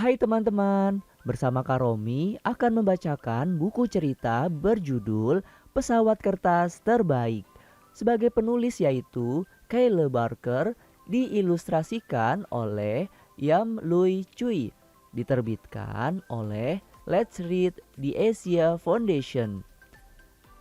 Hai teman-teman, bersama Kak Romi akan membacakan buku cerita berjudul Pesawat Kertas Terbaik. Sebagai penulis yaitu Kyle Barker, diilustrasikan oleh Yam Lui Cui, diterbitkan oleh Let's Read di Asia Foundation.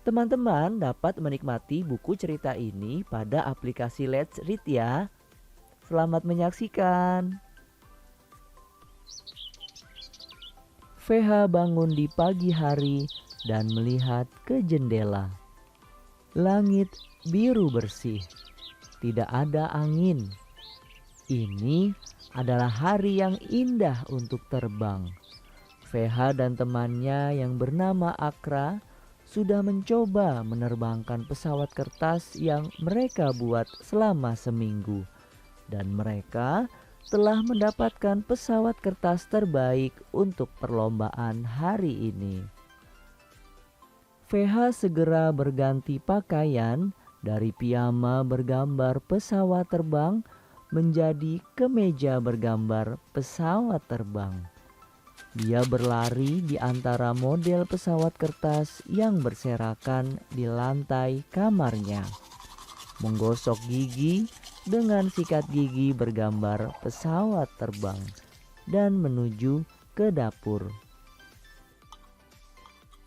Teman-teman dapat menikmati buku cerita ini pada aplikasi Let's Read ya. Selamat menyaksikan. VH bangun di pagi hari dan melihat ke jendela. Langit biru bersih, tidak ada angin. Ini adalah hari yang indah untuk terbang. VH dan temannya yang bernama Akra sudah mencoba menerbangkan pesawat kertas yang mereka buat selama seminggu. Dan mereka telah mendapatkan pesawat kertas terbaik untuk perlombaan hari ini. VH segera berganti pakaian dari piyama bergambar pesawat terbang menjadi kemeja bergambar pesawat terbang. Dia berlari di antara model pesawat kertas yang berserakan di lantai kamarnya, menggosok gigi dengan sikat gigi bergambar pesawat terbang dan menuju ke dapur.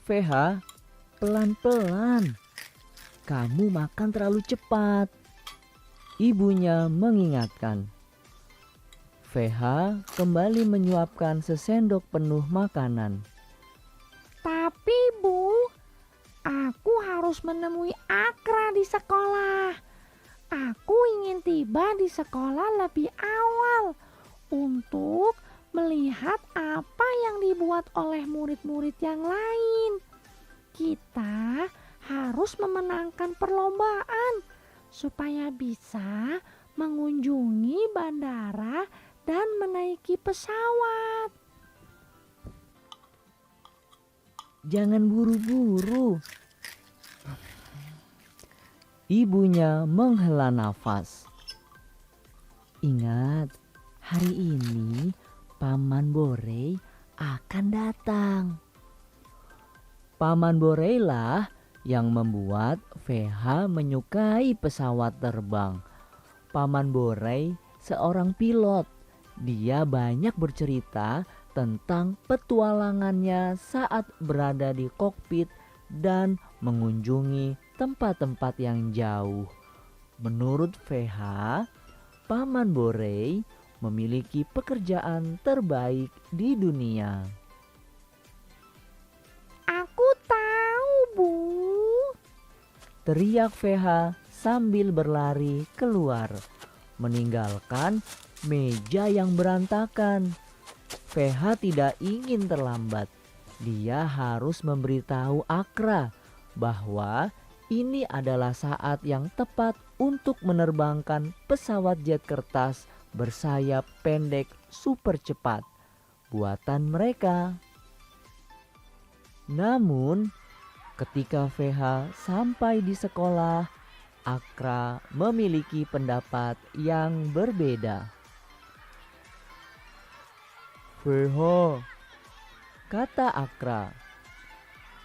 VH, pelan-pelan. Kamu makan terlalu cepat. Ibunya mengingatkan. VH kembali menyuapkan sesendok penuh makanan. Tapi Bu, aku harus menemui Akra di sekolah. Aku ingin tiba di sekolah lebih awal untuk melihat apa yang dibuat oleh murid-murid yang lain. Kita harus memenangkan perlombaan supaya bisa mengunjungi bandara dan menaiki pesawat. Jangan buru-buru. Ibunya menghela nafas. Ingat, hari ini Paman Borei akan datang. Paman Borei lah yang membuat VH menyukai pesawat terbang. Paman Borei seorang pilot. Dia banyak bercerita tentang petualangannya saat berada di kokpit dan mengunjungi tempat-tempat yang jauh. Menurut VH, Paman Borei memiliki pekerjaan terbaik di dunia. Aku tahu, Bu. Teriak VH sambil berlari keluar, meninggalkan meja yang berantakan. VH tidak ingin terlambat. Dia harus memberitahu Akra bahwa ini adalah saat yang tepat untuk menerbangkan pesawat jet kertas bersayap pendek super cepat buatan mereka. Namun, ketika VH sampai di sekolah, Akra memiliki pendapat yang berbeda. VH, Kata Akra,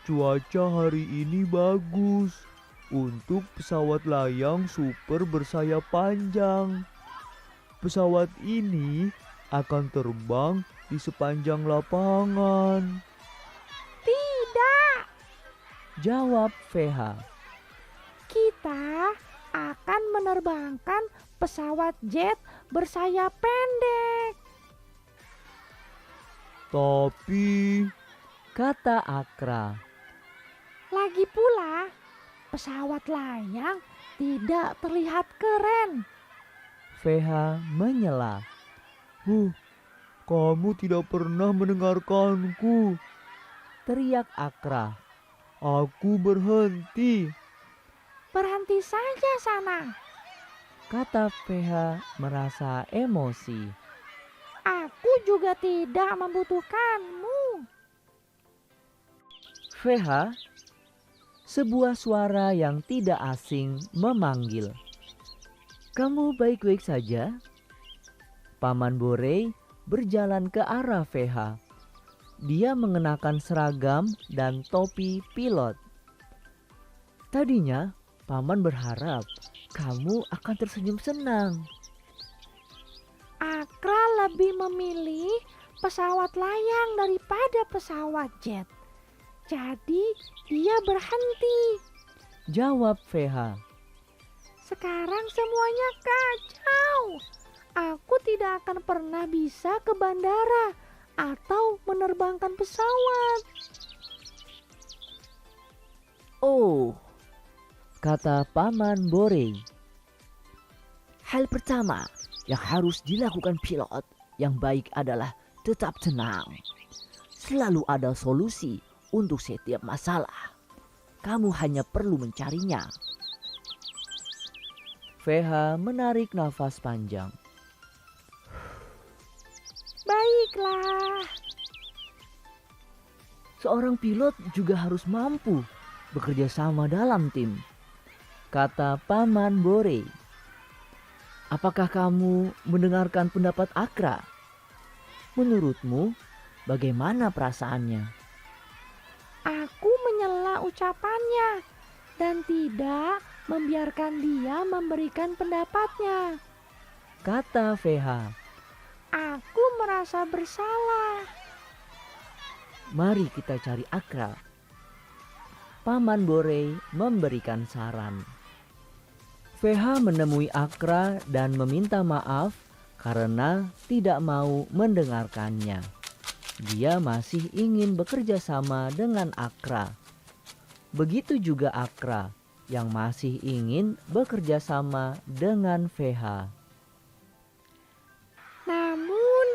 cuaca hari ini bagus untuk pesawat layang super bersayap panjang. Pesawat ini akan terbang di sepanjang lapangan. Tidak, jawab VH. kita akan menerbangkan pesawat jet bersayap pendek. Tapi, Kata Akra, Lagi pula, pesawat layang tidak terlihat keren. VH menyela. Kamu tidak pernah mendengarkanku. Teriak Akra. Aku berhenti. Berhenti saja sana. Kata VH merasa emosi. Aku juga tidak membutuhkanmu. VH, sebuah suara yang tidak asing memanggil. Kamu baik-baik saja? Paman Borei berjalan ke arah VH. Dia mengenakan seragam dan topi pilot. Tadinya paman berharap kamu akan tersenyum senang. Akra lebih memilih pesawat layang daripada pesawat jet. Jadi dia berhenti. Jawab VH. Sekarang semuanya kacau. Aku tidak akan pernah bisa ke bandara atau menerbangkan pesawat. Oh, kata Paman Borei. Hal pertama yang harus dilakukan pilot yang baik adalah tetap tenang. Selalu ada solusi untuk setiap masalah. Kamu hanya perlu mencarinya. VH menarik nafas panjang. Baiklah. Seorang pilot juga harus mampu bekerja sama dalam tim, kata Paman Borei. Apakah kamu mendengarkan pendapat Akra? Menurutmu, bagaimana perasaannya? Aku menyela ucapannya dan tidak membiarkan dia memberikan pendapatnya. Kata VH. Aku merasa bersalah. Mari kita cari Akra. Paman Borei memberikan saran. VH menemui Akra dan meminta maaf karena tidak mau mendengarkannya. Dia masih ingin bekerja sama dengan Akra. Begitu juga Akra yang masih ingin bekerja sama dengan VH. Namun,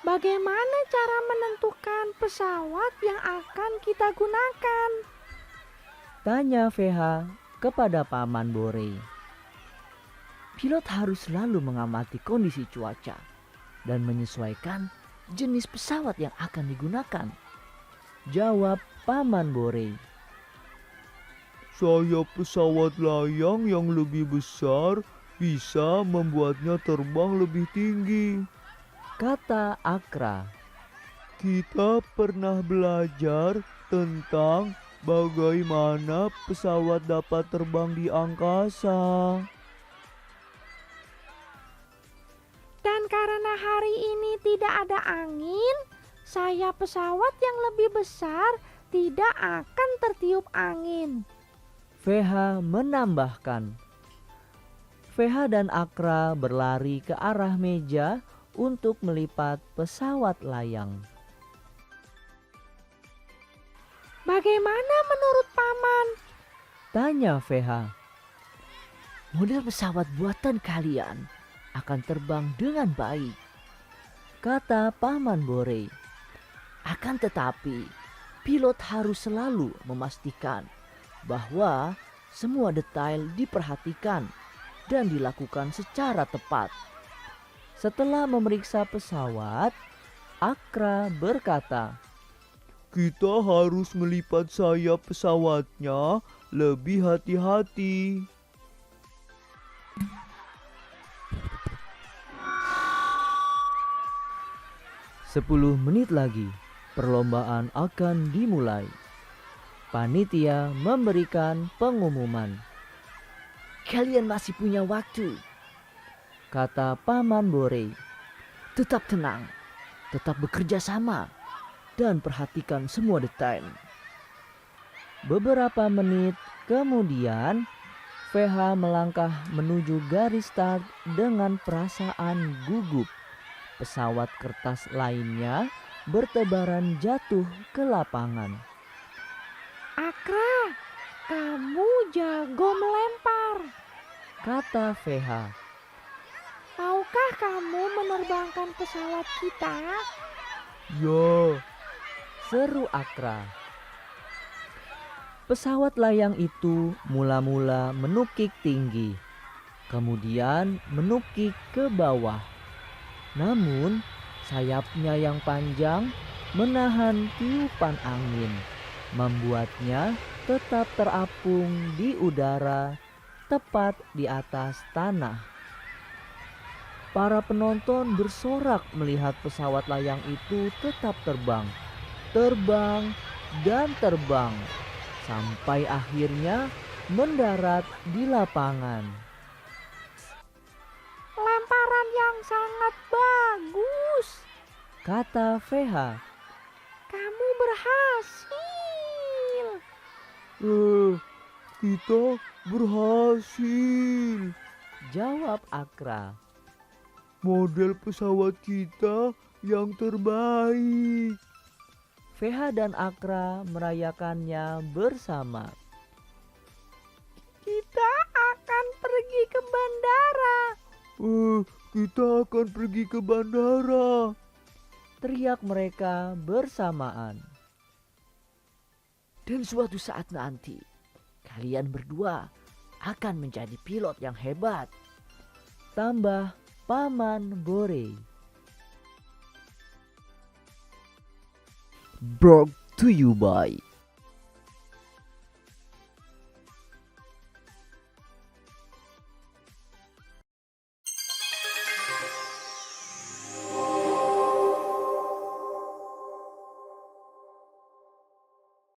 bagaimana cara menentukan pesawat yang akan kita gunakan? Tanya VH kepada Paman Borei. Pilot harus selalu mengamati kondisi cuaca dan menyesuaikan jenis pesawat yang akan digunakan. Jawab Paman Borei. Sayap pesawat layang yang lebih besar bisa membuatnya terbang lebih tinggi. Kata Akra. Kita pernah belajar tentang bagaimana pesawat dapat terbang di angkasa. Dan karena hari ini tidak ada angin, sayap pesawat yang lebih besar tidak akan tertiup angin. VH menambahkan. VH dan Akra berlari ke arah meja untuk melipat pesawat layang. Bagaimana menurut Paman? Tanya VH. Model pesawat buatan kalian akan terbang dengan baik, kata Paman Borei. Akan tetapi, pilot harus selalu memastikan bahwa semua detail diperhatikan dan dilakukan secara tepat. Setelah memeriksa pesawat, Akra berkata, Kita harus melipat sayap pesawatnya lebih hati-hati. "10 menit lagi, perlombaan akan dimulai." Panitia memberikan pengumuman. "Kalian masih punya waktu," kata Paman Borei. "Tetap tenang, tetap bekerja sama, dan perhatikan semua detail." Beberapa menit kemudian, VH melangkah menuju garis start dengan perasaan gugup. Pesawat kertas lainnya bertebaran jatuh ke lapangan. Akra, kamu jago melempar, Kata VH. Maukah kamu menerbangkan pesawat kita? Ya, Seru Akra. Pesawat layang itu mula-mula menukik tinggi, kemudian menukik ke bawah. Namun sayapnya yang panjang menahan tiupan angin, membuatnya tetap terapung di udara tepat di atas tanah. Para penonton bersorak melihat pesawat layang itu tetap terbang, terbang, dan terbang, sampai akhirnya mendarat di lapangan. Lemparan yang sangat bagus. Kata VH. Kamu berhasil. Kita berhasil. Jawab Akra. Model pesawat kita yang terbaik. VH dan Akra merayakannya bersama. Kita akan pergi ke bandara. Kita akan pergi ke bandara. Teriak mereka bersamaan. Dan suatu saat nanti, kalian berdua akan menjadi pilot yang hebat. Tambah Paman Bore. Brought to you by